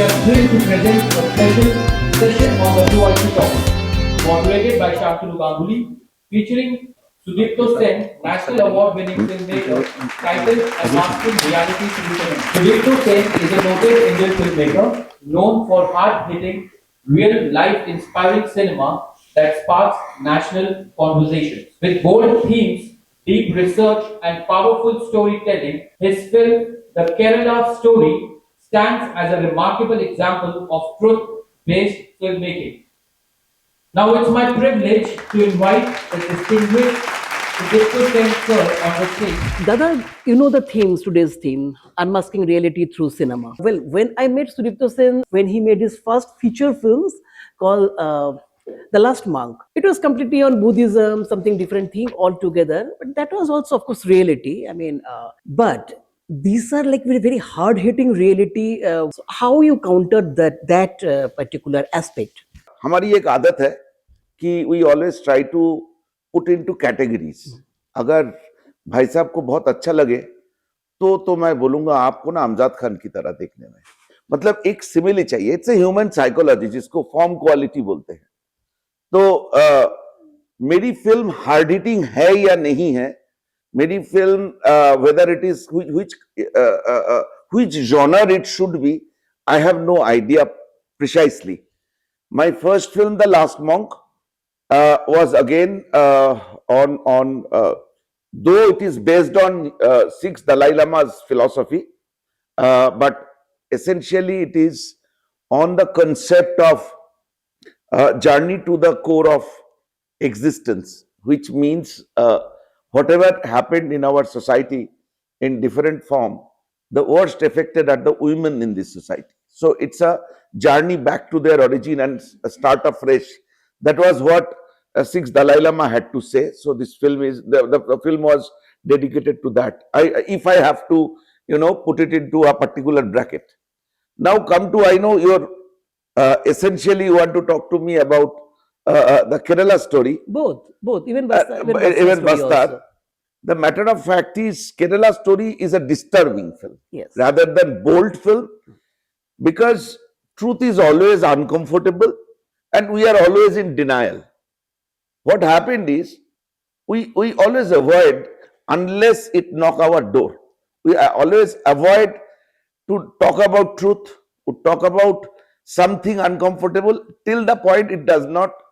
we are thrilled to present a special session on the Blue IQ topic, moderated by Shantanu Ganguly, featuring Sudipto Sen, National Award-winning filmmaker, titled and mastering reality solution. Sudipto Sen is a noted Indian filmmaker known for hard-hitting, real-life inspiring cinema that sparks national conversations. With bold themes, deep research, and powerful storytelling, his film, The Kerala Story, stands as a remarkable example of truth-based filmmaking. Now it's my privilege to invite the distinguished Sudipto Sen sir on the stage. Dada, you know the themes, today's theme, unmasking reality through cinema. Well, when I met Sudipto Sen, when he made his first feature films called The Last Monk, it was completely on Buddhism, something different thing altogether. But that was also, of course, reality. But these are like very, very hard-hitting reality. So how you countered that particular aspect? हमारी एक आदत है कि we always try to put into categories. अगर भाई साहब को बहुत अच्छा लगे तो मैं बोलूंगा आपको ना अमजद खान की तरह देखने में, मतलब एक सिमिली चाहिए। इट्स ए ह्यूमन साइकोलॉजी जिसको फॉर्म क्वालिटी बोलते हैं। तो मेरी फिल्म हार्ड हिटिंग है या नहीं है, मेरी film whether it is which genre it should be, I have no idea precisely. My first film, The Last Monk, was again though it is based on 6 Dalai Lama's philosophy, but essentially it is on the concept of journey to the core of existence, which means whatever happened in our society in different form, the worst affected are the women in this society. So it's a journey back to their origin and start afresh. That was what 6 Dalai Lama had to say. So this film is the film was dedicated to that. If I have to, put it into a particular bracket. Now come to, I know you're essentially you want to talk to me about the Kerala story. Both, even Bastar. Even Bastar. The matter of fact is, Kerala Story is a disturbing film, Yes. rather than bold film, because truth is always uncomfortable and we are always in denial. What happened is, we always avoid unless it knock our door. We always avoid to talk about truth, to talk about something uncomfortable till the point it does not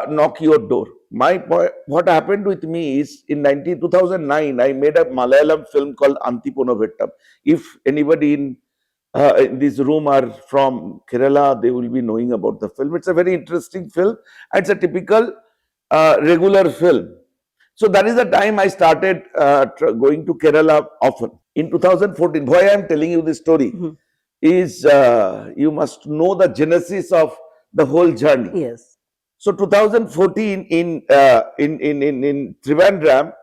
knock your door. My point, what happened with me is in 2009, I made a Malayalam film called Antipono Vettam. If anybody in this room are from Kerala, they will be knowing about the film. It's a very interesting film. It's a typical regular film. So that is the time I started going to Kerala often. In 2014, why I am telling you this story is you must know the genesis of the whole journey. Yes. So 2014 in Trivandrum,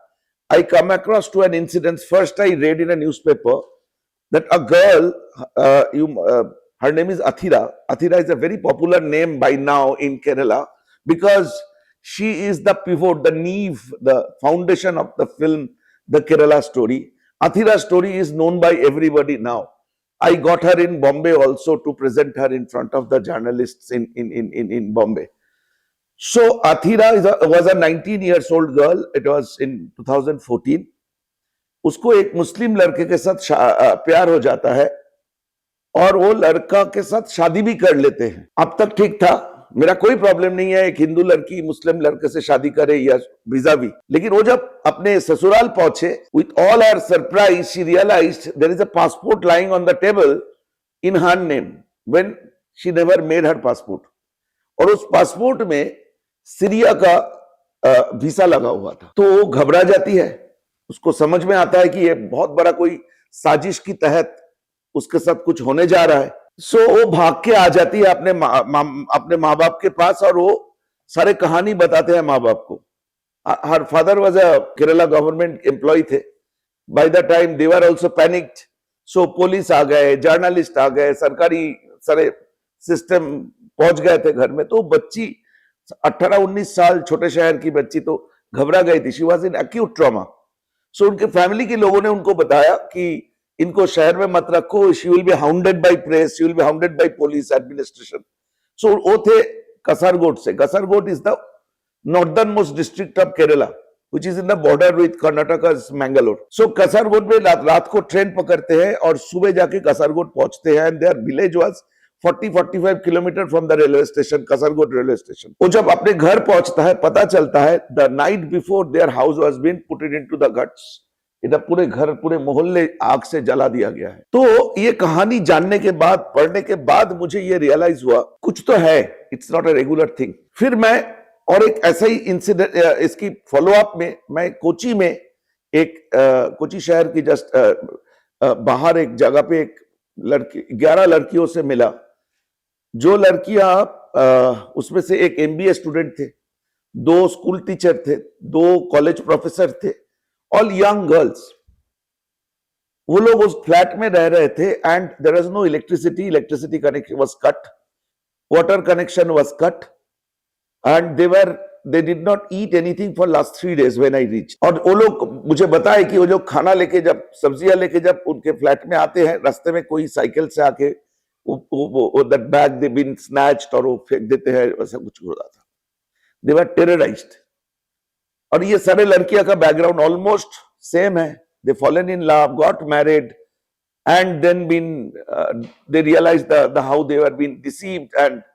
I come across to an incident. First, I read in a newspaper that a girl, her name is Athira. Athira is a very popular name by now in Kerala because she is the pivot, the neve, the foundation of the film, The Kerala Story. Athira's story is known by everybody now. I got her in Bombay also to present her in front of the journalists in Bombay. So Athira was a 19 years old girl. It was in 2014. उसको एक मुस्लिम लड़के के साथ प्यार हो जाता है और वो लड़का के साथ शादी भी कर लेते हैं। अब तक ठीक था, मेरा कोई प्रॉब्लम नहीं है एक हिंदू लड़की मुस्लिम लड़के से शादी करे या वीजा भी। लेकिन वो जब अपने ससुराल पहुंचे, with all her surprise, she realized there is a passport lying on the table in her name when she never made her passport. और उस पासपोर्ट में सीरिया का वीसा लगा हुआ था। तो वो घबरा जाती है, उसको समझ में आता है कि ये बहुत बड़ा कोई साजिश की तहत उसके साथ कुछ होने जा रहा है। सो वो भाग के आ जाती है अपने माँ बाप के पास और वो सारे कहानी बताते हैं माँ बाप को। Her father was a Kerala government employ थे। By the time they were also panicked. So police आ गए, जर्नलिस्ट आ गए, सरकारी सारे सिस्टम पहुंच गए थे घर में। तो बच्ची 18-19 साल छोटे शहर की बच्ची तो घबरा गई थी। She was in acute trauma. So उनके फैमिली के लोगों ने उनको बताया कि इनको शहर में मत रखो, she will be hounded by press, she will be hounded by police administration. So वो थे कसरगोड से। Kasaragod is the northern most district of Kerala which is in the border with Karnataka's Mangalore. So Kasaragod में रात को ट्रेन पकड़ते हैं और सुबह जाके कसरगोड पहुंचते हैं, and their village was 40-45 kilometre from the railway station, Kasaragod railway station. वो जब अपने घर पहुंचता है, पता चलता है the night before their house was been putted into the guts. इधर पूरे घर, पूरे मोहल्ले आग से जला दिया गया है। तो ये कहानी जानने के बाद, पढ़ने के बाद मुझे ये रियलाइज हुआ कुछ तो है, it's not a regular thing. फिर मैं और एक ऐसा ही इंसिडेंट, इसकी फॉलोअप में मैं कोची में एक कोची शहर की जस्ट बाहर एक जगह पे एक लड़की 11 लड़कियों से मिला। जो लड़कियां उसमें से एक एमबीए स्टूडेंट थे, 2 स्कूल टीचर थे, 2 कॉलेज प्रोफेसर थे, ऑल यंग गर्ल्स। वो लोग उस फ्लैट में रह रहे थे and there was no electricity connection was cut, water connection was cut and they did not eat anything for last 3 days when I reached। और वो लोग मुझे बताए कि वो लोग खाना लेके, जब सब्जियां लेके जब उनके फ्लैट में आते हैं, रास्ते में कोई साइकिल से आके that bag they been snatched और वो फेंक देते हैं, वैसा कुछ हो रहा था। They were terrorized। और ये सारे लड़कियां का बैकग्राउंड ऑलमोस्ट सेम है। They fallen in love, got married and then they realized the how they were being deceived, and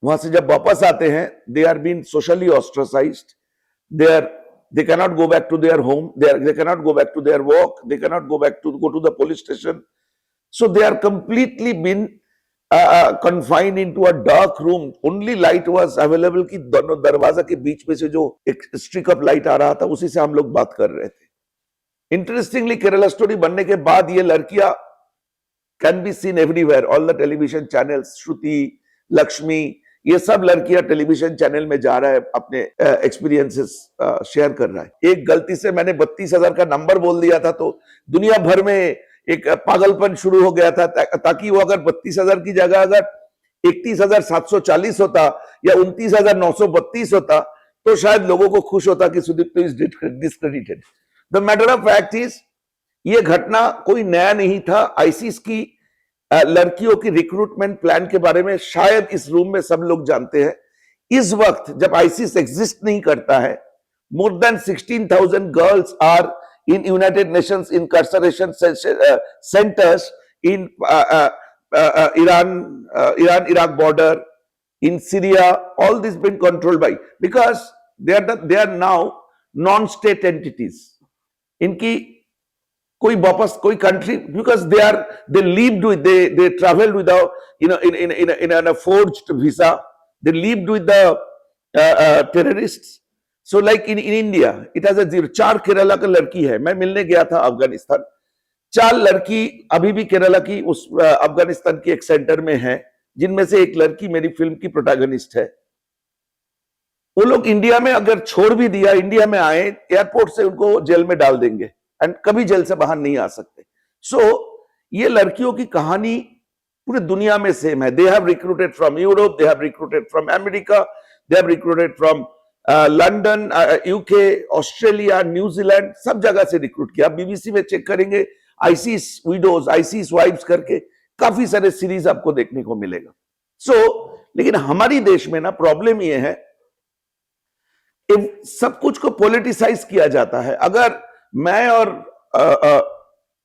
वहां से जब वापस आते हैं, they are been socially ostracized, they cannot go back to their home, they cannot go back to their work, they cannot go to the police station, so they are completely been confined into a dark room। only light was available कि दोनों दरवाजा के बीच में से जो एक streak of light आ रहा था, उसी से हम लोग बात कर रहे थे। इंटरेस्टिंगली केरला स्टोरी बनने के बाद ये लड़कियां can be seen everywhere, all the television channels, Shruti, Lakshmi, ये सब लड़कियां टेलीविजन चैनल में जा रहा है, अपने एक्सपीरियंसेस शेयर कर रहा है। एक गलती से मैंने 32,000 का नंबर बोल दिया था, तो दुनिया भर में एक पागलपन शुरू हो गया था, ताकि वो अगर 32,000 की जगह अगर 31,740 होता या 29,932 होता, तो शायद लोगों को खुश होता कि Sudipto is discredited. The matter of fact is, ये घटना कोई नया नहीं था। आईसिस की लड़कियों की रिक्रूटमेंट प्लान के बारे में शायद इस रूम में सब लोग जानते हैं। इस वक्त जब आईसिस एग्जिस्ट नहीं करता है, more than 16,000 girls are in united nations incarceration centres in Iran Iraq border, in Syria, all this been controlled by, because they are now non-state entities। इनकी कोई वापस कोई country, because they lived with, they traveled without, in a forged visa, they lived with the terrorists। So like in India, it has a 0। 4 Kerala का लड़की है, मैं मिलने गया था अफगानिस्तान, 4 लड़की अभी भी केरला की उस अफगानिस्तान की एक सेंटर में है, जिनमें से एक लड़की मेरी फिल्म की प्रोटैगनिस्ट है। वो लोग इंडिया में अगर छोड़ भी दिया, इंडिया में आए, एयरपोर्ट से उनको जेल में डाल देंगे एंड कभी जेल से बाहर नहीं आ सकते। सो ये लड़कियों की कहानी पूरी दुनिया में सेम है। They have recruited from Europe, they have recruited from America, they have recruited from London, UK, Australia, New Zealand, सब जगह से रिक्रूट किया। बीबीसी में चेक करेंगे, आईसीस विडोज, आईसीस वाइफ्स करके काफी सारे सीरीज आपको देखने को मिलेगा। लेकिन हमारी देश में ना प्रॉब्लम ये है, सब कुछ को पॉलिटिसाइज किया जाता है। अगर मैं और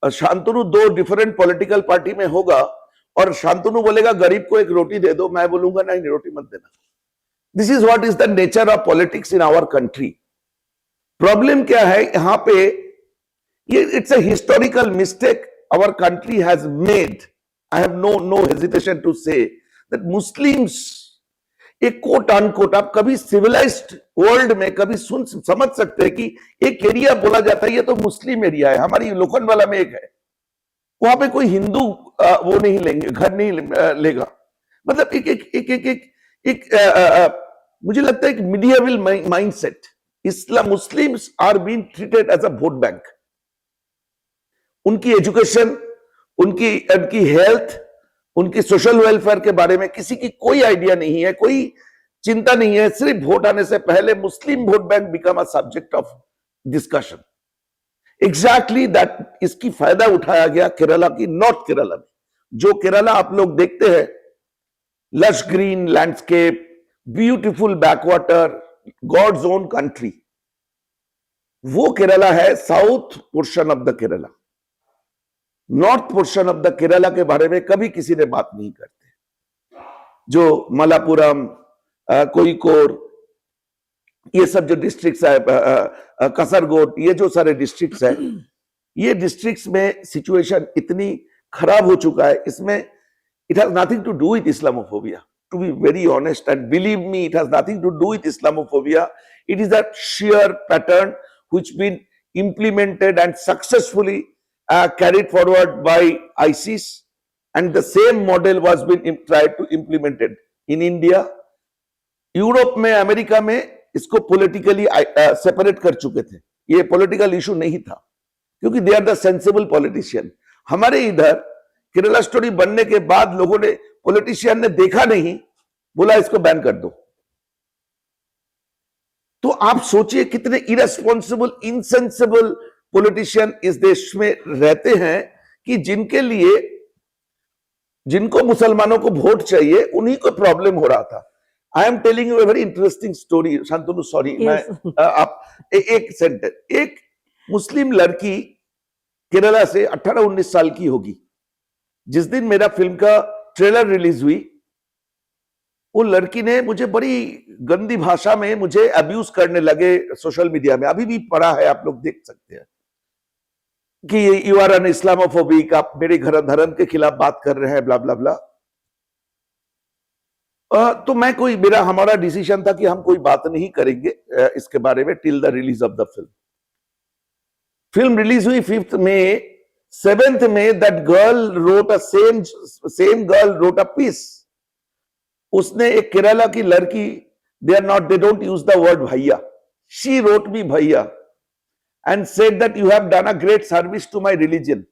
शांतनु 2 डिफरेंट पॉलिटिकल पार्टी में होगा और शांतनु बोलेगा गरीब को एक रोटी दे दो, मैं बोलूंगा नहीं, रोटी मत देना। This is what is the nature of politics in our country. Problem क्या है यहां पे, ये it's a historical mistake our country has made. I have no hesitation to say that Muslims, एक कोट अनकोट, आप कभी सिविलाइज्ड वर्ल्ड में कभी समझ सकते हैं कि एक एरिया बोला जाता है ये तो मुस्लिम एरिया है, हमारी लोखंडवाला में एक है, वहां पे कोई हिंदू वो नहीं लेंगे, घर नहीं लेगा। मतलब एक मुझे लगता है एक medieval mindset. Islam, Muslims are being treated as a vote bank. उनकी एजुकेशन, उनकी हेल्थ, उनकी सोशल वेलफेयर के बारे में किसी की कोई आइडिया नहीं है, कोई चिंता नहीं है। सिर्फ वोट आने से पहले Muslim vote bank become a subject of discussion. Exactly that, इसकी फायदा उठाया गया केरला की, नॉर्थ केरला में। जो केरला आप लोग देखते हैं, lush green landscape, beautiful backwater, God's own country, वो केरला है south portion of the Kerala. North portion of the Kerala के बारे में कभी किसी ने बात नहीं करते। जो मलापुरम, कोयिकोड, ये सब जो डिस्ट्रिक्ट्स है, कसरगोड, ये जो सारे डिस्ट्रिक्ट्स है, ये डिस्ट्रिक्ट्स में सिचुएशन इतनी खराब हो चुका है, इसमें it has nothing to do with Islamophobia, to be very honest, and believe me, it has nothing to do with Islamophobia. It is a sheer pattern which been implemented and successfully carried forward by ISIS, and the same model was been tried to implemented in India. Europe में, America में इसको politically separate कर चुके थे, ये political issue नहीं था, क्योंकि they are the sensible politician. हमारे इधर केरला स्टोरी बनने के बाद लोगों ने, पॉलिटिशियन ने देखा नहीं, बोला इसको बैन कर दो. तो आप सोचिए कितने इरेस्पॉन्सिबल, इनसेंसिबल पॉलिटिशियन इस देश में रहते हैं, कि जिनके लिए, जिनको मुसलमानों को वोट चाहिए, उन्हीं को प्रॉब्लम हो रहा था. I am telling U a very interesting story. Shantanu, sorry, मैं आप एक सेंटेंस. एक मुस्लिम लड़की केरला से 18-19 साल की होगी. जिस दिन मेरा फिल्म का ट्रेलर रिलीज हुई, वो लड़की ने मुझे बड़ी गंदी भाषा में मुझे अब्यूज करने लगे सोशल मीडिया में. अभी भी पड़ा है, आप लोग देख सकते हैं, कि यू आर एन इस्लामोफोबिक, आप मेरे घर धर्म के खिलाफ बात कर रहे हैं, ब्ला ब्ला ब्ला. तो हमारा डिसीजन था कि हम कोई बात नहीं करेंगे इसके बारे में till the release of the film. Film release हुई 5th मई. 7th मई that girl wrote a same girl wrote a piece. उसने, एक केरला की लड़की, they don't use the word bhaiya. She wrote me bhaiya and said that you have done a great service to my religion.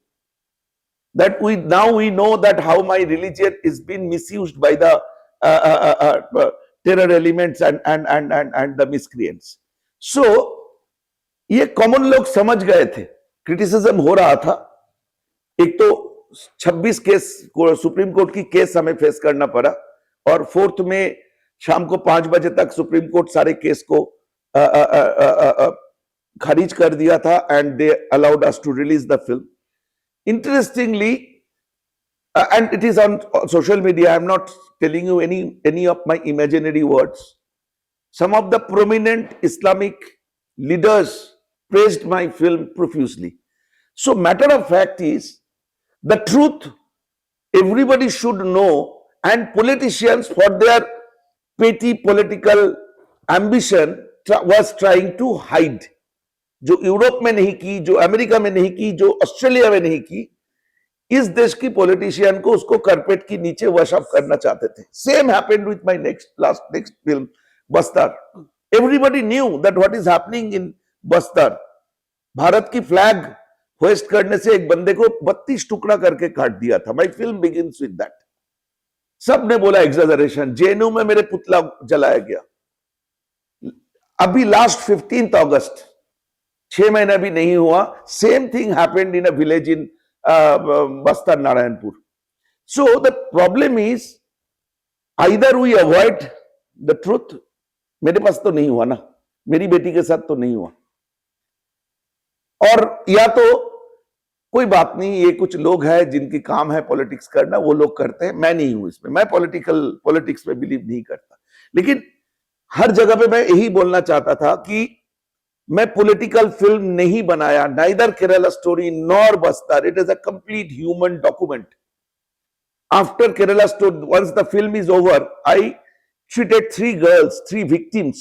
That now we know that how my religion is being misused by the terror elements and the miscreants. So ये common लोग समझ गए थे. Criticism हो रहा था. एक तो 26 केस, सुप्रीम कोर्ट की केस हमें फेस करना पड़ा, और 4th में शाम को 5 बजे तक सुप्रीम कोर्ट सारे केस को खारिज कर दिया था, and they allowed us to release the film. Interestingly, and it is on social media, I am not telling you any of my imaginary words. Some of the prominent Islamic leaders praised my film profusely. So matter of fact is, the truth everybody should know, and politicians for their petty political ambition was trying to hide. जो Europe में नहीं की, जो America में नहीं की, जो Australia में नहीं की, इस देश की पॉलिटिशियन को उसको कारपेट के नीचे वश ऑफ करना चाहते थे. Same happened with my next film Bastar. Everybody knew that what is happening in Bastar. Bharat की फ्लैग होस्ट करने से एक बंदे को 32 टुकड़ा करके काट दिया था. My film begins with that. सब ने बोला एग्जैजरेशन. जेएनयू में मेरे पुतला जलाया गया. अभी लास्ट 15th अगस्त, 6 महीना भी नहीं हुआ, same thing happened in a village in Bastar Narayanpur. So the problem is, either we avoid the truth. मेरे पास तो नहीं हुआ ना, मेरी बेटी के साथ तो नहीं हुआ, और या तो कोई बात नहीं, ये कुछ लोग हैं जिनकी काम है पॉलिटिक्स करना, वो लोग करते हैं. मैं नहीं हूं इसमें, मैं पॉलिटिक्स में बिलीव नहीं करता. लेकिन हर जगह पे मैं यही बोलना चाहता था कि मैं पॉलिटिकल फिल्म नहीं बनाया. Neither Kerala story nor Bastar. It is a complete human document. After Kerala story, once the film is over, I treated 3 girls, 3 victims.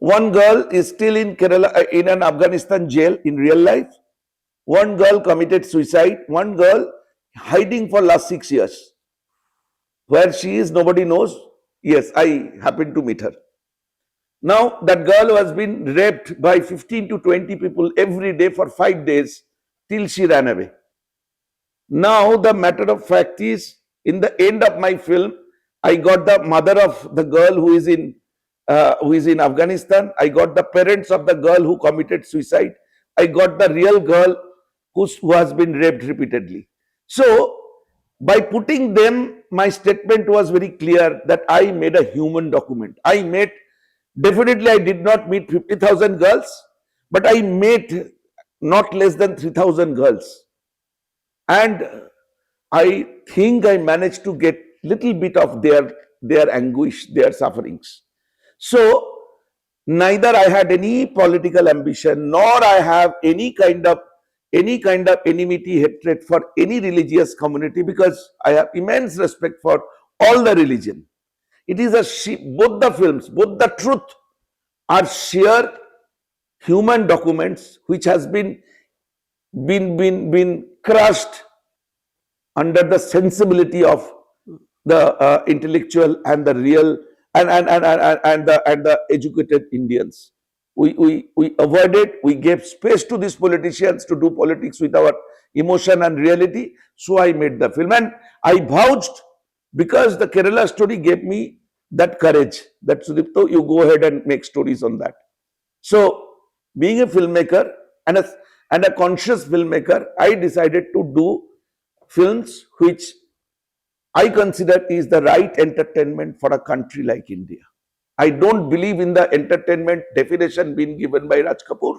One girl is still in Kerala, in an Afghanistan jail in real life. One girl committed suicide. One girl hiding for last 6 years. Where she is, nobody knows. Yes, I happened to meet her. Now, that girl has been raped by 15 to 20 people every day for 5 days till she ran away. Now, the matter of fact is, in the end of my film, I got the mother of the girl who is in Afghanistan. I got the parents of the girl who committed suicide. I got the real girl who has been raped repeatedly. So, by putting them, my statement was very clear that I made a human document. Definitely I did not meet 50,000 girls, but I met not less than 3,000 girls. And I think I managed to get little bit of their anguish, their sufferings. So neither I had any political ambition, nor I have any kind of enmity, hatred for any religious community, because I have immense respect for all the religion. It is both the films, both the truth are sheer human documents which has been crushed under the sensibility of the intellectual and the real and the educated Indians. We avoided, we gave space to these politicians to do politics with our emotion and reality. So I made the film, and I vouched, because the Kerala story gave me that courage that Sudipto, you go ahead and make stories on that. So being a filmmaker and a conscious filmmaker, I decided to do films which I consider is the right entertainment for a country like India. I don't believe in the entertainment definition being given by Raj Kapoor,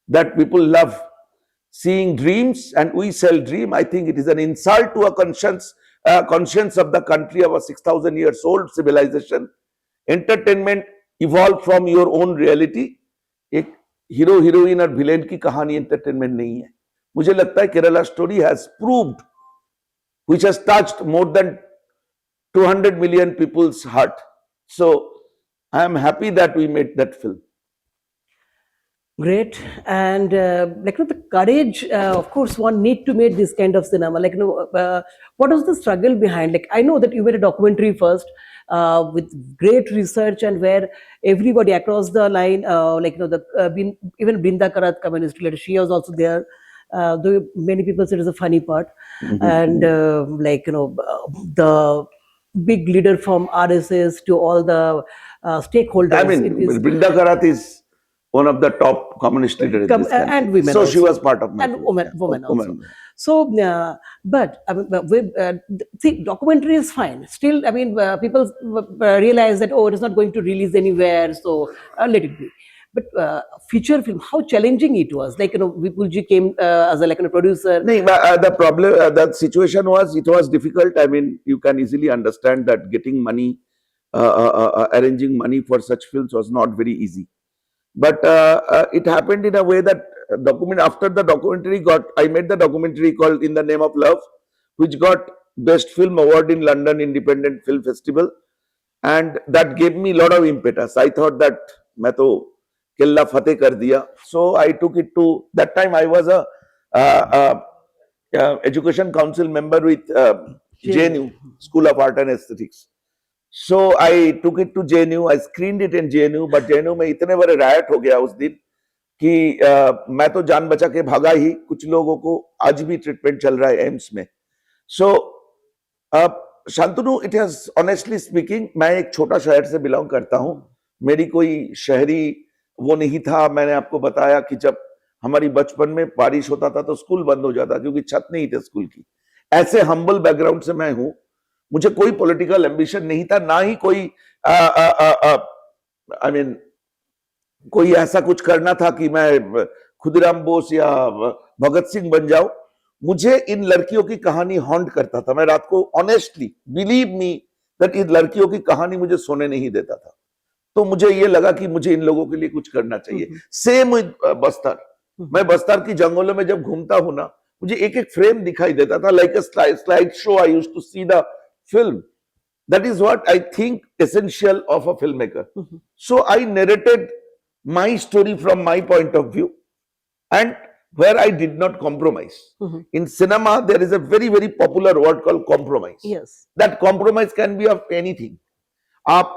that people love seeing dreams and we sell dream. I think it is an insult to a conscience of the country of a 6,000 years old civilization. Entertainment evolved from your own reality. एक hero heroine और villain की कहानी entertainment नहीं है. मुझे लगता है Kerala story has proved, which has touched more than 200 million people's heart. So I am happy that we made that film. Great. And the courage, of course, one need to make this kind of cinema. What was the struggle behind? I know that you made a documentary first with great research, and where everybody across the line, even Brinda Karat, communist leader, she was also there. Though many people say it is a funny part, and the big leader from RSS to all the stakeholders. I mean, Brinda Karat is one of the top communist leaders in this country. And women. So also. she was part of my and film. women also. So, see, documentary is fine. Still, people realize that it is not going to release anywhere, so let it be. But feature film, how challenging it was. Vipulji came as a producer. The problem, the situation was, it was difficult. I mean, you can easily understand that getting money, arranging money for such films was not very easy. But it happened in a way that after the documentary I made the documentary called In the Name of Love, which got Best Film Award in London Independent Film Festival. And that gave me a lot of impetus. I thought that मैं तो किल्ला फतेह कर दिया. So I took it to, that time I was a education council member with JNU, School of Art and Aesthetics. So I took it to JNU, I screened it in JNU, but JNU में इतने बड़े riot हो गया उस दिन कि मैं तो जान बचा के भागा ही. कुछ लोगों को आज भी ट्रीटमेंट चल रहा है एम्स में. So Shantanu, it has honestly speaking, मैं एक छोटा शहर से बिलोंग करता हूँ. मेरी कोई शहरी वो नहीं था. मैंने आपको बताया कि जब हमारी बचपन में बारिश होता था तो स्कूल बंद हो जाता क्योंकि छत नहीं थी स्कूल की. ऐसे हम्बल बैकग्राउंड से मैं हूं. मुझे कोई पॉलिटिकल एम्बिशन नहीं था, ना ही कोई कोई ऐसा कुछ करना था कि मैं खुदीराम बोस या भगत सिंह बन जाऊं. मुझे इन लड़कियों की कहानी हॉन्ट करता था. मैं रात को honestly believe me that in लड़कियों की कहानी मुझे सोने नहीं देता था. तो मुझे ये लगा कि मुझे इन लोगों के लिए कुछ करना चाहिए. सेम बस्तर, मैं बस्तर की जंगलों में जब घूमता हूं ना, मुझे एक एक फ्रेम दिखाई देता था. Like a slide show I used to see the film. That is what I think essential of a filmmaker. So I narrated my story from my point of view, and where I did not compromise. In cinema, there is a very, very popular word called compromise. Yes. That compromise can be of anything. आप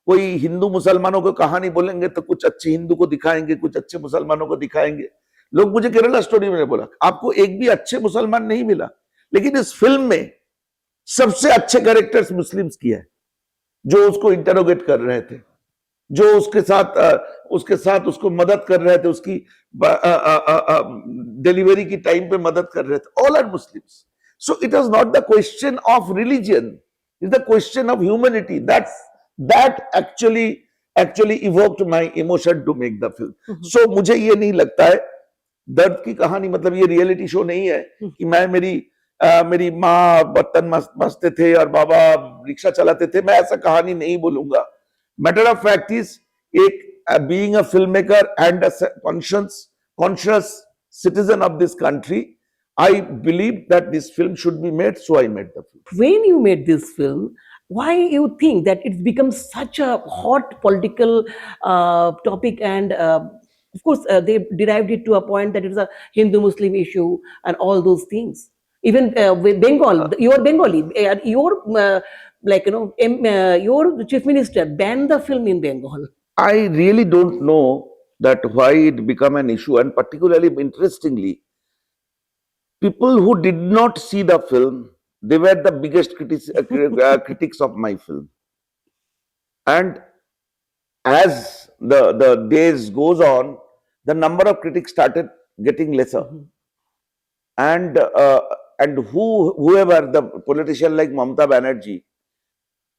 कोई हिंदू मुसलमानों को कहानी बोलेंगे तो कुछ अच्छे हिंदू को दिखाएंगे, कुछ अच्छे मुसलमानों को दिखाएंगे. लोग मुझे केरला स्टोरी में बोला, आपको एक भी अच्छे मुसलमान नहीं मिला, लेकिन इस फिल्म में सबसे अच्छे कैरेक्टर्स मुस्लिम्स किए हैं जो उसको इंटरोगेट कर रहे थे. जो उसके साथ उसको मदद कर रहे थे, उसकी डिलीवरी की टाइम पे मदद कर रहे थे, all are Muslims. So it was not the question of religion, it the question of humanity. That actually evoked my emotion to make the film. So मुझे ये नहीं लगता है दर्द की कहानी, मतलब ये रियलिटी शो नहीं है कि मेरी माँ बर्तन मसते थे और बाबा रिक्शा चलाते थे, मैं ऐसा कहानी नहीं बोलूंगा. मैटर ऑफ फैक्ट इज, एक being a film maker and a conscious citizen of this country, I believe that this film should be made, so I made the film. When you made this film, why you think that it's become such a hot political topic, and of course they derived it to a point that it's a Hindu-Muslim issue and all those things. Even with Bengal, you are Bengali, your chief minister banned the film in Bengal. I really don't know that why it became an issue, and particularly interestingly, people who did not see the film, they were the biggest critics of my film. And as the days goes on, the number of critics started getting lesser. And whoever the politician like Mamata Banerjee,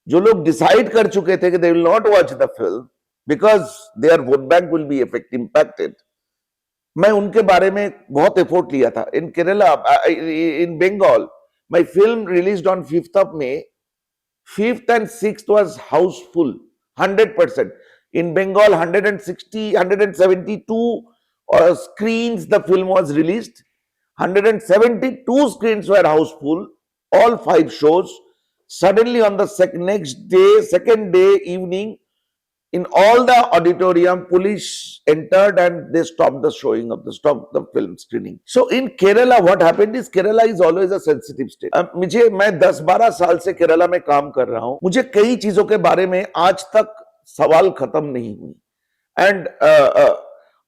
जो लोग decide कर चुके थे कि they will not watch the film because their vote bank will be impacted, मैं उनके बारे में बहुत एफर्ट लिया था. In Kerala, in Bengal, my film released on 5th of May. 5th and 6th was houseful, 100%. In Bengal, 172 screens the film was released. 172 screens were houseful, all 5 shows. Suddenly on the second day evening, in all the auditorium, police entered and they stopped the film screening. So in Kerala, what happened is, Kerala is always a sensitive state. मैं 10-12 साल से केरला में काम कर रहा हूं. मुझे कई चीजों के बारे में आज तक सवाल खत्म नहीं हुई. एंड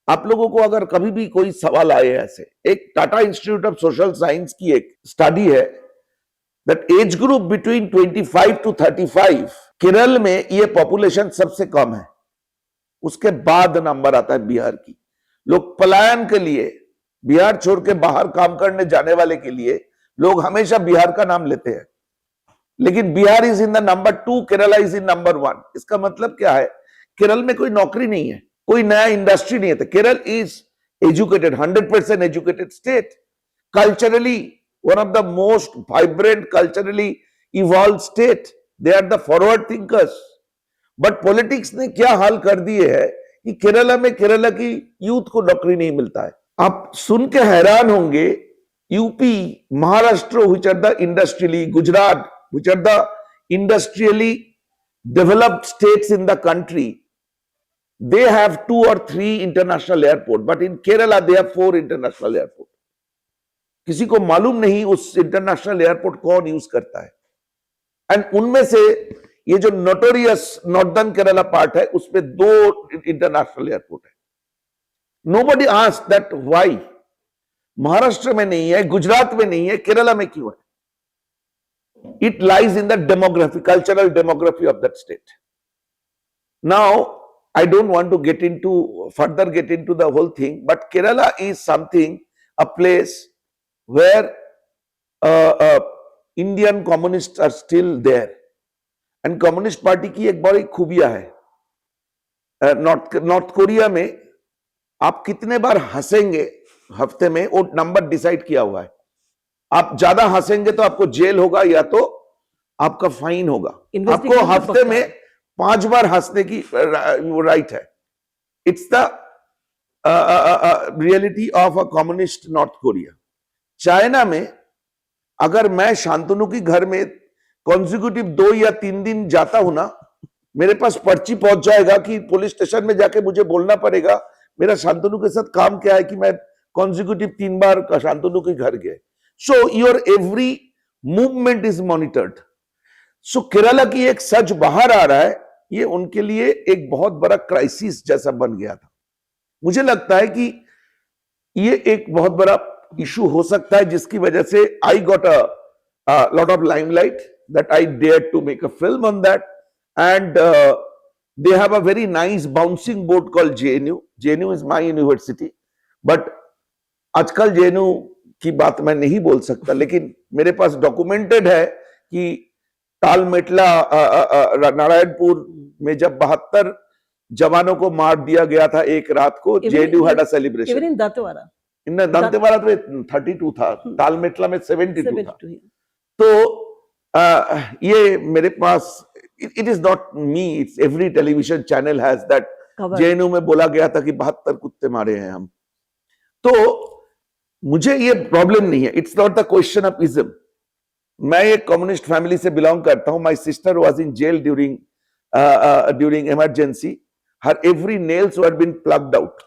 आप लोगों को अगर कभी भी कोई सवाल आए ऐसे, एक Tata institute of social science की एक स्टडी है, that age group between 25 to 35, Kerala में ये पॉपुलेशन सबसे कम है. उसके बाद नंबर आता है बिहार की. लोग पलायन के लिए बिहार छोड़ के बाहर काम करने जाने वाले के लिए लोग हमेशा बिहार का नाम लेते हैं, लेकिन Bihar is in the number 2, Kerala is in number 1. इसका मतलब क्या है? केरल में कोई नौकरी नहीं है, कोई नया इंडस्ट्री नहीं है. Kerala is educated, 100% educated state. Culturally one of the most vibrant, culturally evolved state. They are the forward thinkers. But politics ने क्या हाल कर दिए है कि केरला की यूथ को नौकरी नहीं मिलता है. आप सुन के हैरान होंगे, UP, Maharashtra, which are the industrially, Gujarat, which are the industrially developed states in the country, they have 2 or 3 international airports. But in Kerala, they have 4 international airports. किसी को मालूम नहीं उस इंटरनेशनल एयरपोर्ट कौन यूज करता है. एंड उनमें से ये जो नोटोरियस नॉर्दर्न केरला पार्ट है, उसमें 2 इंटरनेशनल एयरपोर्ट है. Nobody asked that why Maharashtra में नहीं है, गुजरात में नहीं है, केरला में क्यों है? It lies in the demography, cultural demography of that state. Now I don't want to get into the whole thing, but Kerala is something, a place where Indian communists are still there. And communist party की एक बड़ी खूबियां है. North Korea में आप कितने बार हंसेंगे हफ्ते में, वो नंबर डिसाइड किया हुआ है. आप ज्यादा हंसेंगे तो आपको जेल होगा या तो आपका फाइन होगा. आपको हफ्ते में 5 बार हंसने की राइट है. It's the reality of a communist north Korea. China में अगर मैं शांतनु की घर में कॉन्जिक्यूटिव 2 या 3 दिन जाता हूं ना, मेरे पास पर्ची पहुंच जाएगा कि पुलिस स्टेशन में जाके मुझे बोलना पड़ेगा मेरा शांतनु के साथ काम क्या है कि मैं कॉन्जिक्यूटिव 3 बार शांतनु के घर गए. So your every movement is monitored. So Kerala की एक सच बाहर आ रहा है, ये उनके लिए एक बहुत बड़ा क्राइसिस जैसा बन गया था. मुझे लगता है कि ये एक बहुत बड़ा इशू हो सकता है, जिसकी वजह से I got a lot of limelight, that I dare to make a film on that. And they have a very nice bouncing board called JNU. JNU is my university, but आजकल JNU की बात मैं नहीं बोल सकता, लेकिन मेरे पास documented है कि तालमेटला नारायणपुर में जब 72 जवानों को मार दिया गया था एक रात को, JNU had a celebration. Even in Dantewada. इन दंतेवाड़ा तो 32 था, तालमेटला में 72 था। 72, yeah. तो ये मेरे पास, it is not me, it's every television channel has that Covered. JNU में बोला गया था कि 72 कुत्ते मारे हैं हम। तो मुझे ये प्रॉब्लम नहीं है, it's not the question of ism. मैं एक कम्युनिस्ट फैमिली से बिलोंग करता हूं। My sister was in jail during emergency. Her every nails were been plugged out,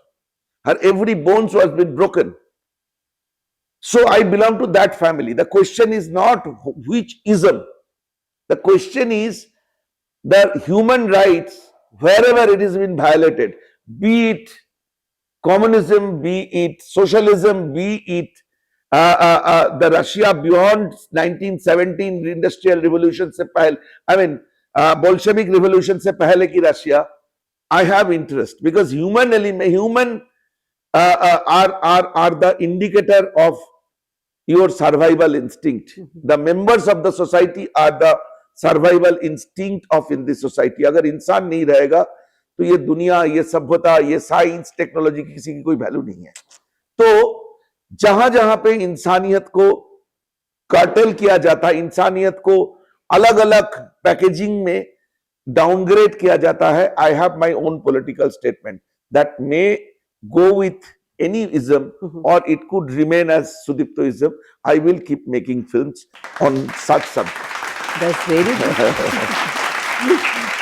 her every bones was been broken. So I belong to that family. The question is not which ism. The question is the human rights wherever it has been violated, be it communism, be it socialism, be it the Russia beyond 1917 industrial revolution se pehle, I mean Bolshevik revolution se pehle ki Russia, I have interest because human are the indicator of your survival instinct. The members of the society are the survival instinct of in this society. अगर इंसान नहीं रहेगा तो ये दुनिया, ये सभ्यता, ये साइंस टेक्नोलॉजी की किसी की कोई वैल्यू नहीं है। तो जहां जहां पे इंसानियत को कर्टेल किया जाता है, इंसानियत को अलग अलग पैकेजिंग में डाउनग्रेड किया जाता है, I have my own political statement that may go with any ism or it could remain as Sudiptoism. I will keep making films on such subjects. That's very good.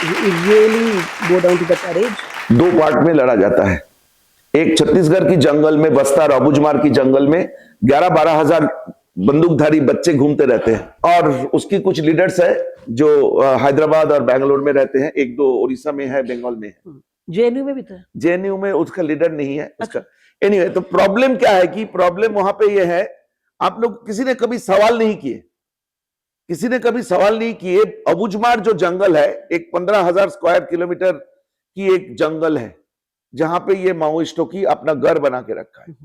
You really go down to the courage. दो part में लड़ा जाता है। एक छत्तीसगढ़ की जंगल में, बस्तर अबुझमार की जंगल में 11-12 हजार बंदूकधारी बच्चे घूमते रहते हैं और उसकी कुछ लीडर्स है जो हैदराबाद और बेंगलोर में रहते हैं, एक दो उड़ीसा में है, बंगाल में है। JNU में भी था। JNU में उसका लीडर नहीं है उसका। एनीवे, तो प्रॉब्लम क्या है कि प्रॉब्लम वहां पे ये है, आप लोग किसी ने कभी सवाल नहीं किए, किसी ने कभी सवाल नहीं किए। अबुझमार जो जंगल है, एक 15,000 स्क्वायर किलोमीटर की एक जंगल है जहां पे ये माओइस्टों की अपना घर बना के रखा है।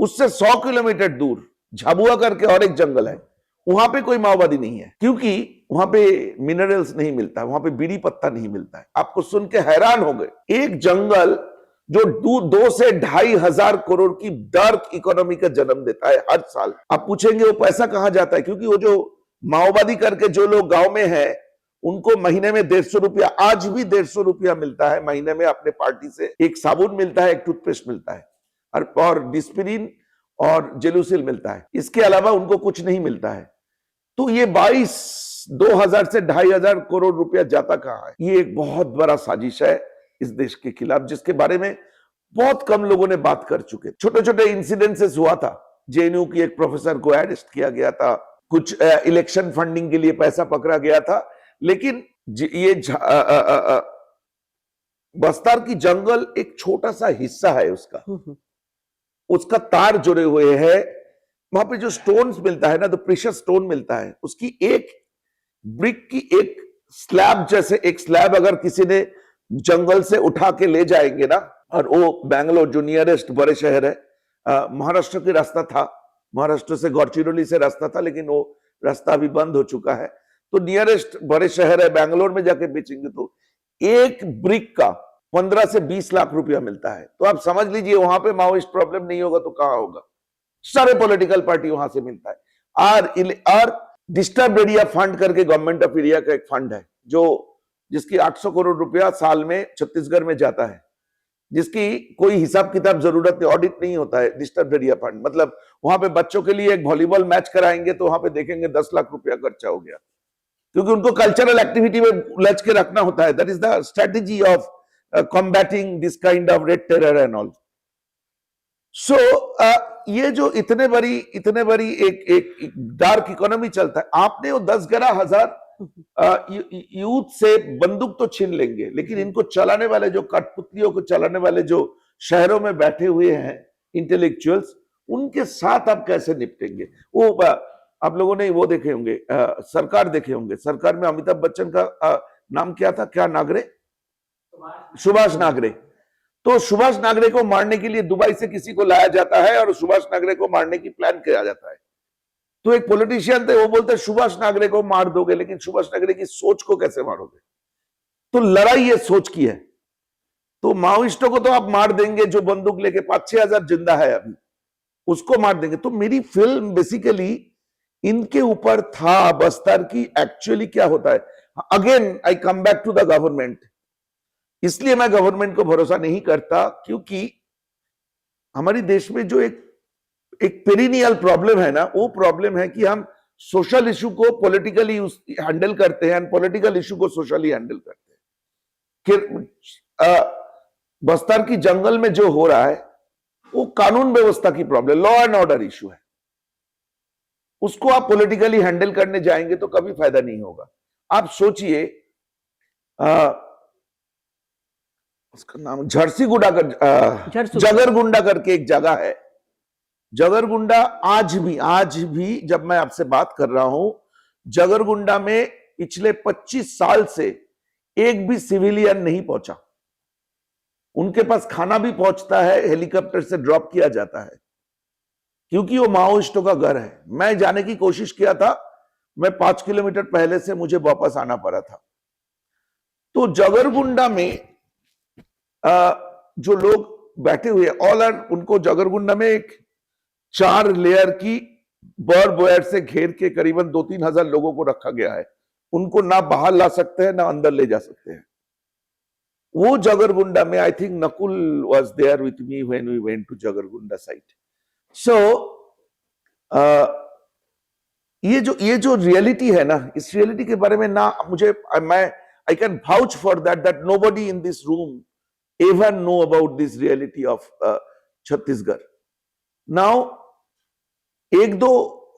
उससे 100 किलोमीटर दूर झाबुआ करके और एक जंगल है, वहां पे कोई माओवादी नहीं है क्योंकि वहां पे मिनरल्स नहीं मिलता है, वहां पे बीड़ी पत्ता नहीं मिलता है। आपको सुन के हैरान हो गए, एक जंगल जो 2 से 2.5 हजार करोड़ की डार्क इकोनॉमी का जन्म देता है हर साल। आप पूछेंगे वो पैसा कहां जाता है, क्योंकि वो जो माओवादी करके जो लोग गांव में हैं उनको महीने में 150 रुपया, आज भी 150 रुपया मिलता है महीने में अपने पार्टी से। एक साबुन मिलता है, एक टूथपेस्ट मिलता है और डिस्पिरिन और जेलुसिल मिलता है। इसके अलावा उनको कुछ नहीं मिलता है। तो ये 2000 से 2,500 करोड़ रुपया जाता कहां है? ये एक बहुत बड़ा साजिश है इस देश के खिलाफ, जिसके बारे में बहुत कम लोगों ने बात कर चुके। छोटे छोटे इंसिडेंसेस हुआ था, JNU की एक प्रोफेसर को अरेस्ट किया गया था, कुछ इलेक्शन फंडिंग के लिए पैसा पकड़ा गया था, लेकिन ये बस्तर की जंगल एक छोटा सा हिस्सा है उसका तार जुड़े हुए हैं। वहां पे जो स्टोन्स मिलता है ना, तो प्रीशियस स्टोन मिलता है, उसकी एक ब्रिक की एक स्लैब, जैसे एक स्लैब अगर किसी ने जंगल से उठा के ले जाएंगे ना, और वो बेंगलोर जो नियरेस्ट बड़े शहर है, महाराष्ट्र के रास्ता था, महाराष्ट्र से गौरचिरोली से रास्ता था, लेकिन वो रास्ता अभी बंद हो चुका है। तो नियरेस्ट बड़े शहर है बेंगलोर में जाके बेचेंगे तो एक ब्रिक का 15 से 20 लाख रुपया मिलता है। तो आप समझ लीजिए वहां पे माओइस्ट प्रॉब्लम नहीं होगा तो कहां होगा? सारे पॉलिटिकल पार्टी वहां से मिलता है। और डिस्टर्ब एरिया फंड करके गवर्नमेंट ऑफ इंडिया का एक फंड है जिसकी 800 करोड़ रुपया साल में छत्तीसगढ़ में जाता है, जिसकी कोई हिसाब किताब जरूरत नहीं, ऑडिट नहीं होता है। डिस्टर्ब एरिया फंड मतलब वहां पे बच्चों के लिए एक वॉलीबॉल मैच कराएंगे तो वहां पे देखेंगे 10 लाख रुपया खर्चा हो गया, क्योंकि उनको कल्चरल एक्टिविटी में उलझ के रखना होता है। That is the strategy of combatting this kind of red terror and all. So ये जो इतने बड़ी एक डार्क इकोनॉमी चलता है, आपने वो 10-11 हजार यूथ से बंदूक तो छीन लेंगे, लेकिन इनको चलाने वाले जो कठपुतलियों को चलाने वाले जो शहरों में बैठे हुए हैं इंटेलेक्चुअल्स, उनके साथ आप कैसे निपटेंगे? वो आप लोगों ने वो देखे होंगे, सरकार देखे होंगे। सरकार में अमिताभ बच्चन का नाम क्या था, क्या नागरे? सुभाष नागरे। तो सुभाष नागरे को मारने के लिए दुबई से किसी को लाया जाता है और सुभाष नागरे को मारने की प्लान किया जाता है। तो एक पॉलिटिशियन थे, वो बोलते सुभाष नागरे को मार दोगे, लेकिन सुभाष नागरे की सोच को कैसे मारोगे? तो लड़ाई ये सोच की है। तो माओइस्टों को तो आप मार देंगे, जो बंदूक लेके 5-6 हजार जिंदा है अभी, उसको मार देंगे। तो मेरी फिल्म बेसिकली इनके ऊपर था, बस्तर की एक्चुअली क्या होता है। Again I come back to the government. इसलिए मैं गवर्नमेंट को भरोसा नहीं करता, क्योंकि हमारी देश में जो एक पेरिनियल प्रॉब्लम है ना, वो प्रॉब्लम है कि हम सोशल इशू को पॉलिटिकली हैंडल करते हैं, पॉलिटिकल इशू को सोशली हैंडल करते हैं। कि बस्तर की जंगल में जो हो रहा है वो कानून व्यवस्था की problem, law and order issue है। उसको आप पॉलिटिकली हैंडल करने जाएंगे तो कभी फायदा नहीं होगा। आप सोचिए, उसका नाम झरसीगुड़ा जगरगुंडा करके एक जगह है। जगरगुंडा आज भी जब मैं आपसे बात कर रहा हूं, जगरगुंडा में पिछले 25 साल से एक भी सिविलियन नहीं पहुंचा। उनके पास खाना भी पहुंचता है, हेलीकॉप्टर से ड्रॉप किया जाता है, क्योंकि वो माओइस्टों का घर है। मैं जाने की कोशिश किया था, मैं 5 किलोमीटर पहले से मुझे वापस आना पड़ा था। तो जगरगुंडा में जो लोग बैठे हुए ऑल आर, उनको जगरगुंडा में एक 4 लेयर की बर्ब वायर से घेर के करीबन 2-3 हजार लोगों को रखा गया है। उनको ना बाहर ला सकते हैं, ना अंदर ले जा सकते हैं। वो जगरगुंडा में, I think Nakul was there with me when we went to Jagargunda site. So ये जो रियलिटी है ना, इस रियलिटी के बारे में ना मुझे, I can vouch for that nobody in this room ever know about this reality of Chhattisgarh. Now एक दो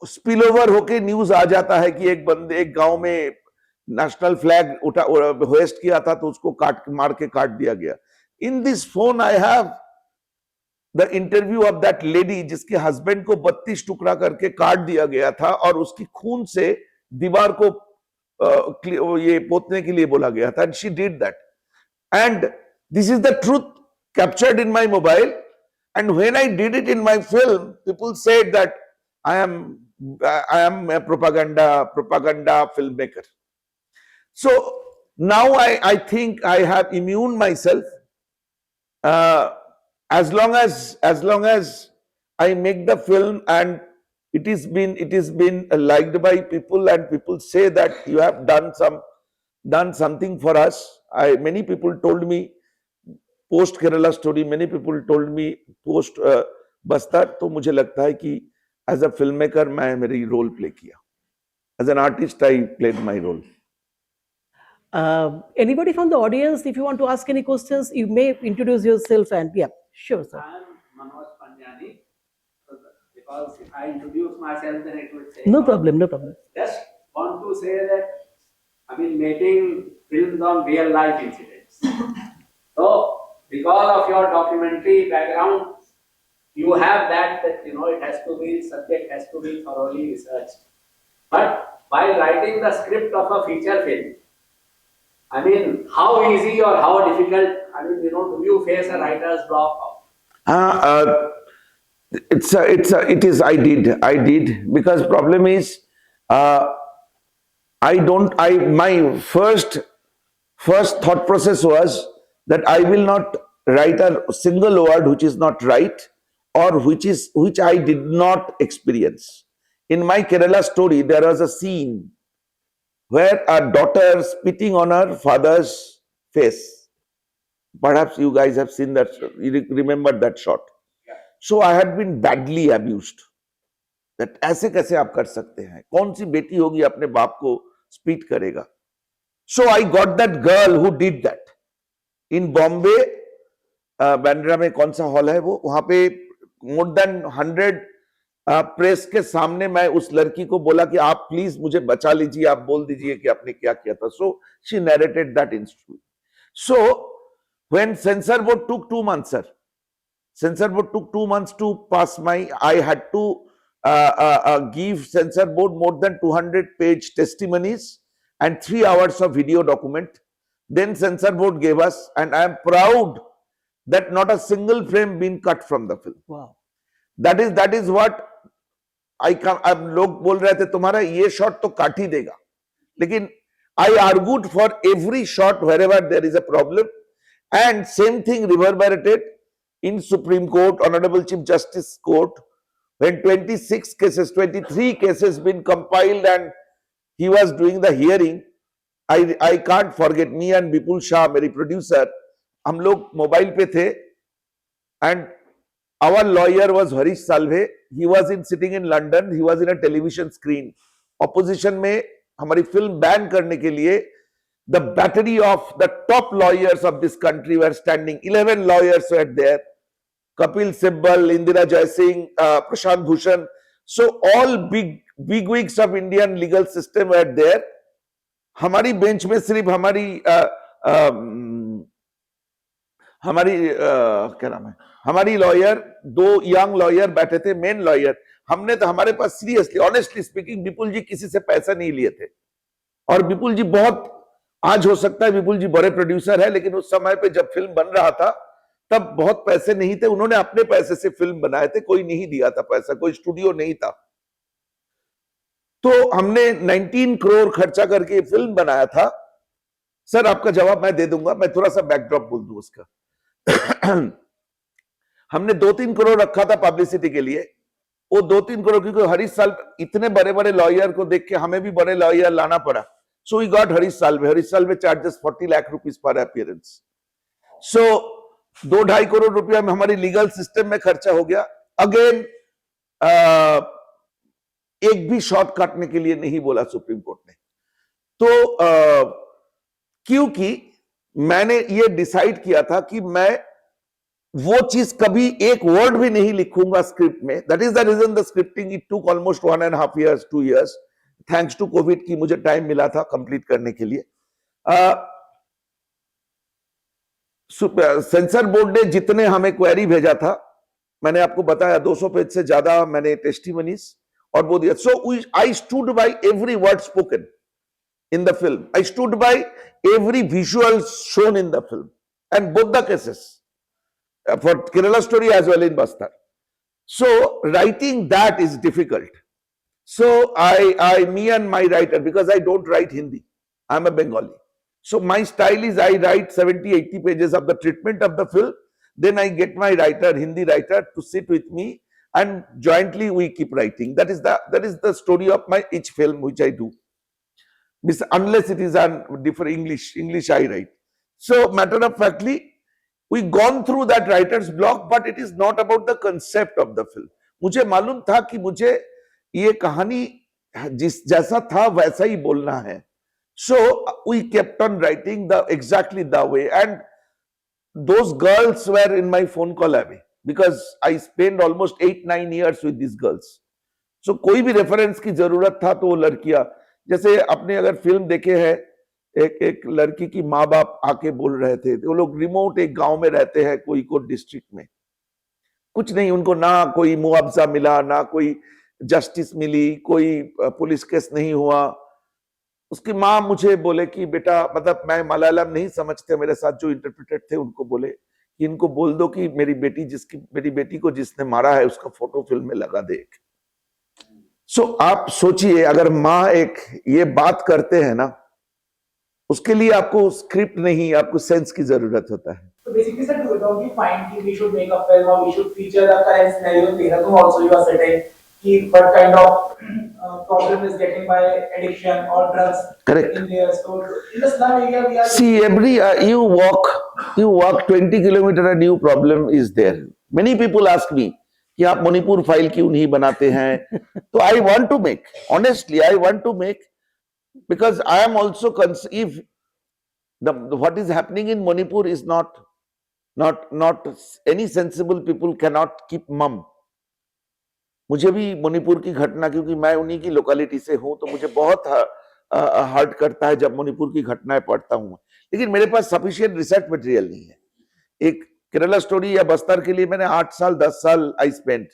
स्पिल ओवर होके न्यूज आ जाता है कि एक गांव में नेशनल फ्लैग होस्ट किया था, तो उसको मार के काट दिया गया। In this phone I have the interview of that lady जिसके हस्बैंड को 32 टुकड़ा करके काट दिया गया था और उसकी खून से दीवार को ये पोतने के लिए बोला गया था। And she did that, and this is the truth captured in my mobile. And when I did it in my film, people said that I am a propaganda filmmaker. So now I think I have immune myself. As long as I make the film and it has been liked by people, and people say that you have done something for us. Many people told me post Kerala story, many people told me post Bastar. तो मुझे लगता है कि as a film maker मैं मेरी role play किया। As an artist I played my role. Anybody from the audience, if you want to ask any questions, you may introduce yourself and yeah, sure, sir. I am Manoj Panjani. Because if I introduce myself, then it would say No problem, no problem. Just want to say that I mean making films on real life incidents. So because of your documentary background, you have that you know it has to be, subject has to be thoroughly researched. But while writing the script of a feature film, I mean, how easy or how difficult, I mean, you know, do you face a writer's block? I did, because problem is, my first thought process was that I will not write a single word which is not right, or which I did not experience. In my Kerala story, there was a scene where a daughter spitting on her father's face. Perhaps you guys have seen that, you remember that shot. So I had been badly abused. That ऐसे कैसे आप कर सकते हैं? कौन सी बेटी होगी अपने बाप को स्पीट करेगा? So I got that girl who did that. इन बॉम्बे बैंड्रा में कौन सा हॉल है वो, वहां पे मोर देन 100 प्रेस के सामने मैं उस लड़की को बोला कि आप प्लीज मुझे बचा लीजिए, आप बोल दीजिए कि आपने क्या किया था। So she narrated that story. So when censor board took 2 months, sir, censor board took 2 months to pass I had to give censor board more than 200-page testimonies and 3 hours of video document. then censor board gave us, and I am proud that not a single frame been cut from the film. Wow. That is what I come. अब लोग बोल रहे थे तुम्हारा ये shot तो काट ही देगा, लेकिन I argued for every shot wherever there is a problem, and same thing reverberated in Supreme Court, Honorable Chief Justice Court, when 26 cases, 23 cases been compiled and he was doing the hearing. I can't forget, me and Vipul Shah, मेरी producer, हम लोग mobile पे थे, and our lawyer was Harish Salve. He was sitting in London. He was in a television screen. Opposition में हमारी film ban करने के लिए the battery of the top lawyers of this country were standing. 11 lawyers were there. Kapil Sibbal, Indira Jaising, Prashant Bhushan. So all big wigs of Indian legal system were there. हमारी bench में सिर्फ क्या नाम है, हमारी lawyer, 2 young lawyer बैठे थे, main lawyer. हमने तो हमारे पास सीरियसली, ऑनेस्टली स्पीकिंग, विपुल जी किसी से पैसा नहीं लिए थे. और विपुल जी बहुत, आज हो सकता है विपुल जी बड़े प्रोड्यूसर है, लेकिन उस समय पे जब फिल्म बन रहा था तब बहुत पैसे नहीं थे. उन्होंने अपने पैसे से फिल्म बनाए थे, कोई नहीं दिया था पैसा, कोई स्टूडियो नहीं था. तो हमने 19 करोड़ खर्चा करके फिल्म बनाया था. सर आपका जवाब मैं दे दूंगा, मैं थोड़ा सा बैकड्रॉप बोल दूं उसका. हमने 2-3 करोड़ रखा था पब्लिसिटी के लिए. वो 2-3 करोड़, क्योंकि हरीश साल इतने बड़े बड़े लॉयर को देख के हमें भी बड़े लॉयर लाना पड़ा. So we got Harish Salve charges 40 lakh rupees per appearance. So 2-2.5 crore रुपया में हमारी लीगल सिस्टम में खर्चा हो गया. अगेन एक भी शॉट काटने के लिए नहीं बोला सुप्रीम कोर्ट ने. तो क्योंकि मैंने ये डिसाइड किया था कि मैं वो चीज कभी एक वर्ड भी नहीं लिखूंगा स्क्रिप्ट में. That is the reason the scripting it took almost 1.5 years, 2 years. Thanks to COVID की मुझे टाइम मिला था कंप्लीट करने के लिए. सेंसर बोर्ड ने जितने हमें क्वेरी भेजा था, मैंने आपको बताया 200 पेज से ज्यादा मैंने टेस्टिमनीज और वो दिया. So I stood by every word spoken in the film. I stood by every visual shown in the film, and both the cases, for Kerala story as well in Bastar. So writing that is difficult. So me and my writer, because I don't write Hindi, I'm a Bengali. So my style is I write 70-80 pages of the treatment of the film. Then I get my writer, Hindi writer, to sit with me, and jointly we keep writing. That is the story of my each film which I do. Unless it is on different English I write. So matter of factly, we gone through that writer's block, but it is not about the concept of the film. मुझे मालूम था कि मुझे ये कहानी जिस जैसा था वैसा ही बोलना है. So we kept on writing exactly the way, and those girls were in my phone call away because I spent almost 8-9 years with these girls. So कोई भी रेफरेंस की जरूरत था तो वो लड़कियां, जैसे आपने अगर फिल्म देखे हैं, एक लड़की की माँ बाप आके बोल रहे थे, वो लोग रिमोट एक गांव में रहते हैं कोईकोट डिस्ट्रिक्ट में, कुछ नहीं, उनको ना कोई मुआवजा मिला, ना कोई जस्टिस मिली, कोई पुलिस केस नहीं हुआ. उसकी माँ मुझे बोले कि बेटा, मतलब मैं मलयालम नहीं समझते, मेरे साथ जो इंटरप्रेटर थे उनको बोले कि इनको बोल दो कि मेरी बेटी को जिसने मारा है उसका फोटो फिल्म में लगा दे. सो आप सोचिए, अगर माँ एक ये बात करते हैं ना, उसके लिए आपको स्क्रिप्ट नहीं, आपको सेंस की जरूरत होता है. So basically, sir, don't you find that we should make a film or we should feature the current scenario? Dehradun also you are saying कि what kind of problem is getting by addiction or drugs. Correct. In there. So in the slum area we are. See, you walk 20 kilometers, a new problem is there. Many people ask me कि आप Manipur file क्यों नहीं बनाते हैं? तो I want to make, honestly, I want to make, because I am also if what is happening in Manipur is not any sensible people cannot keep mum. मुझे भी मणिपुर की घटना, क्योंकि मैं उन्हीं की लोकेलिटी से हूं, तो मुझे बहुत हर्ट करता है जब मणिपुर की घटनाएं पढ़ता हूं. लेकिन मेरे पास सफिशिएंट रिसर्च मटेरियल नहीं है. एक केरला स्टोरी या बस्तर के लिए मैंने 8 साल 10 साल I spent.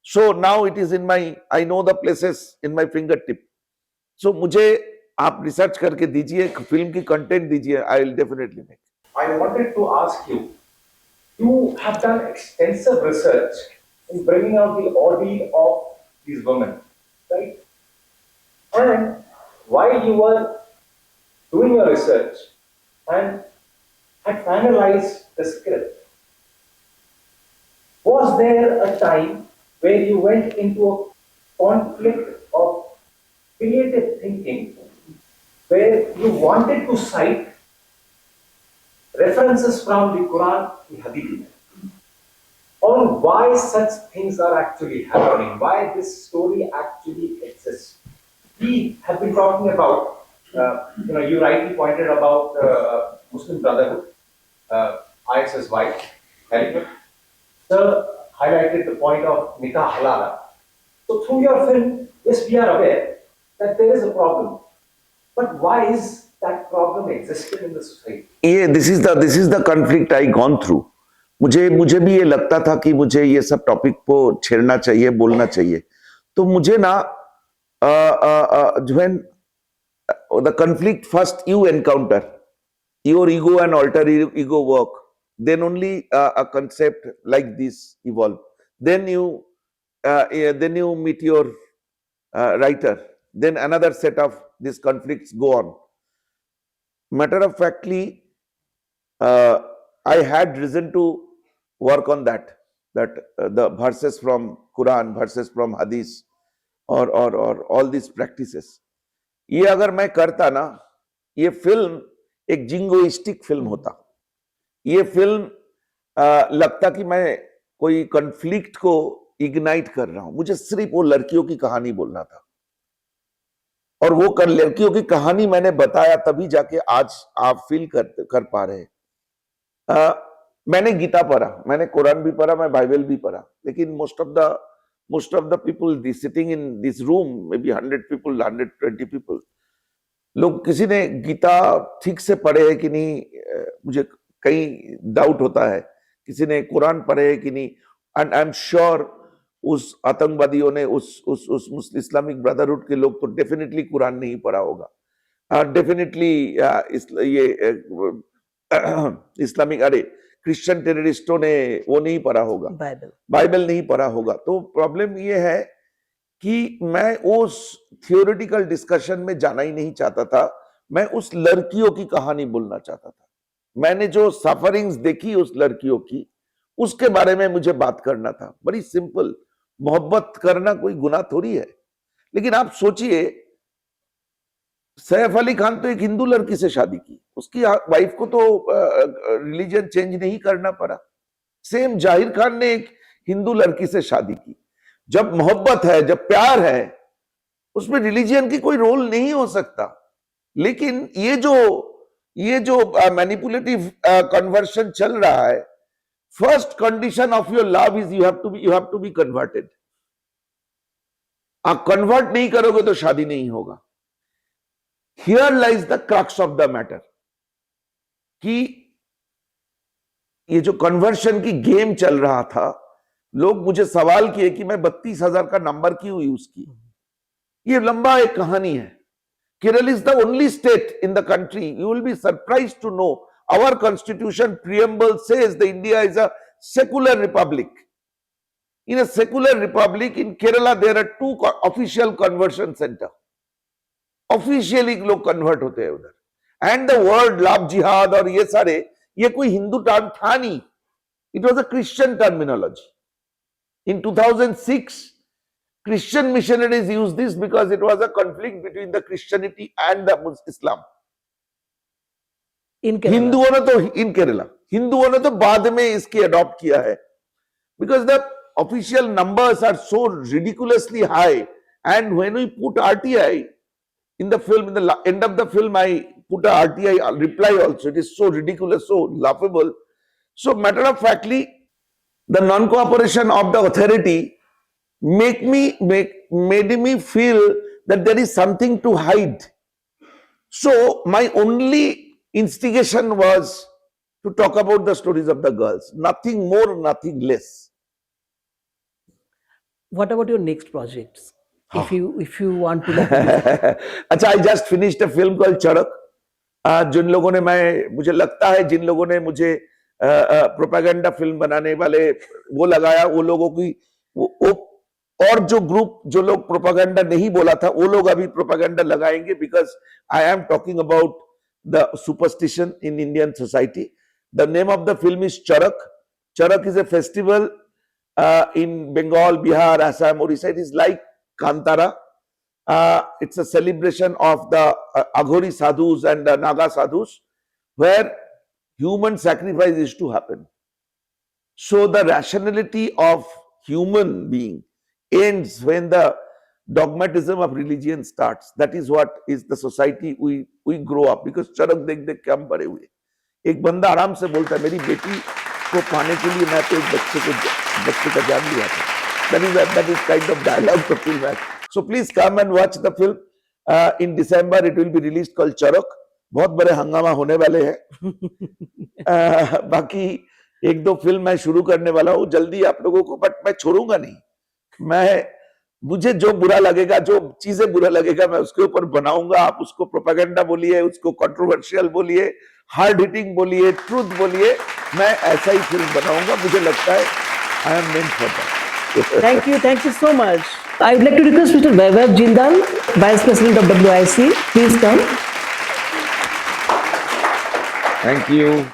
So now it is in my, I know the places in my finger tip. So मुझे आप रिसर्च करके दीजिए, फिल्म की कंटेंट दीजिए, I will definitely make. I wanted to ask you, you have done extensive research in bringing out the ordeal of these women, right? And while you were doing your research and had finalized the script, was there a time where you went into a conflict of creative thinking where you wanted to cite references from the Quran, the Hadith, on why such things are actually happening, why this story actually exists? We have been talking about, you rightly pointed about Muslim Brotherhood, IS's wife, Caliphate. Sir highlighted the point of Nikah Halala. So through your film, yes, we are aware that there is a problem. But why is that problem existing in the society? ये this is the conflict I gone through. मुझे भी ये लगता था कि मुझे ये सब टॉपिक को छेड़ना चाहिए, बोलना चाहिए. तो मुझे ना when the conflict first you encounter, your ego and alter ego work, then only a concept like this evolve. Then you meet your writer, then another set of these conflicts go on. Matter of factly, I had reason to work on that the verses from Quran, verses from Hadith, or all these practices. ये अगर मैं करता ना, ये film एक jingoistic film होता. ये film लगता कि मैं कोई कॉन्फ्लिक्ट को इग्नाइट कर रहा हूं. मुझे सिर्फ वो लड़कियों की कहानी बोलना था, और वो लड़कियों की कहानी मैंने बताया, तभी जाके आज आप फील कर पा रहे हैं. मैंने गीता पढ़ा, मैंने कुरान भी पढ़ा, मैं बाइबल भी पढ़ा, लेकिन most of the people sitting in this room, may be 100 people, 120 people, लोग किसी ने गीता ठीक से पढ़े है कि नहीं, मुझे कहीं डाउट होता है. किसी ने कुरान पढ़े है कि नहीं. एंड आई एम श्योर उस आतंकवादियों ने, उस इस्लामिक ब्रदरहुड के लोग तो डेफिनेटली कुरान नहीं पढ़ा होगा. डेफिनेटली ये इस्लामिक, अरे क्रिश्चियन टेररिस्टों ने वो नहीं पढ़ा होगा, बाइबल नहीं पढ़ा होगा. तो प्रॉब्लम ये है कि मैं उस थियोरेटिकल डिस्कशन में जाना ही नहीं चाहता था. मैं उस लड़कियों की कहानी बोलना चाहता था. मैंने जो सफरिंग्स देखी उस लड़कियों की, उसके बारे में मुझे बात करना था. बड़ी सिंपल, मोहब्बत करना कोई गुनाह थोड़ी है. लेकिन आप सोचिए, सैफ अली खान तो एक हिंदू लड़की से शादी की, उसकी वाइफ को तो रिलीजन चेंज नहीं करना पड़ा. सेम जाहिर खान ने एक हिंदू लड़की से शादी की. जब मोहब्बत है, जब प्यार है, उसमें रिलीजन की कोई रोल नहीं हो सकता. लेकिन ये जो मैनिपुलेटिव कन्वर्शन चल रहा है, first condition of your love is you have to be converted. आप कन्वर्ट नहीं करोगे तो शादी नहीं होगा. Here lies the crux of the matter, कि ये जो कन्वर्शन की गेम चल रहा था, लोग मुझे सवाल किए कि मैं 32,000 का नंबर क्यों यूज की. ये लंबा एक कहानी है. Kerala is the only state in the country. You will be surprised to know our constitution preamble says that India is a secular republic. In a secular republic in Kerala, there are 2 official conversion center. Officially लोग convert होते हैं उधर. And the word love jihad और ये सारे, ये कोई Hindu term था नहीं. It was a Christian terminology. In 2006, Christian missionaries used this because it was a conflict between the Christianity and the Islam. हिंदुओं ने तो इन केरला, हिंदुओं ने तो बाद में इसकी अडॉप्ट किया है. Because the official numbers are so ridiculously high, and when we put RTI in the film, in the end of the film, I put a RTI reply also. It is so ridiculous, so laughable. So matter of factly, the non-cooperation of the authority made me feel that there is something to hide. So my only instigation was to talk about the stories of the girls. Nothing more, nothing less. What about your next projects? if you want to like, अच्छा, I just finished a film called चड़क. जिन लोगों ने मुझे लगता है जिन लोगों ने मुझे propaganda film बनाने वाले वो लगाया, वो लोगों की वो और जो ग्रुप जो लोग प्रोपेगेंडा नहीं बोला था वो लोग अभी प्रोपेगेंडा लगाएंगे, because I am talking about the superstition in Indian society. The name of the film is Charak. Charak is a festival in Bengal, Bihar, Assam, Orissa. It is like Kantara. It's a celebration of the Aghori sadhus and the Naga sadhus, where human sacrifice is to happen. So the rationality of human being ends when the dogmatism of religion starts. That is what is the society we grow up. Because charak dekh dekh ke hum bade hue. एक बंदा आराम से बोलता है, मेरी बेटी को पाने के लिए मैं तो एक बच्चे का जान दिया था. That is kind of dialogue the film has. So please come and watch the film. In December it will be released called Charak. बहुत बड़े हंगामा होने वाले हैं. बाकी एक दो फिल्म मैं शुरू करने वाला हूँ जल्दी आप लोगों को, बट मैं छोड़ूंगा नहीं. मुझे जो बुरा लगेगा, जो चीजें बुरा लगेगा, मैं उसके ऊपर बनाऊंगा. आप उसको प्रोपेगेंडा बोलिए, उसको कंट्रोवर्शियल बोलिए, हार्ड हिटिंग बोलिए, ट्रूथ बोलिए, मैं ऐसा ही फिल्म बनाऊंगा. मुझे लगता है I am meant for that. Thank you so much. I would like to request Mr. Vaibhav Jindal, Vice President of WIC, please come. Thank you.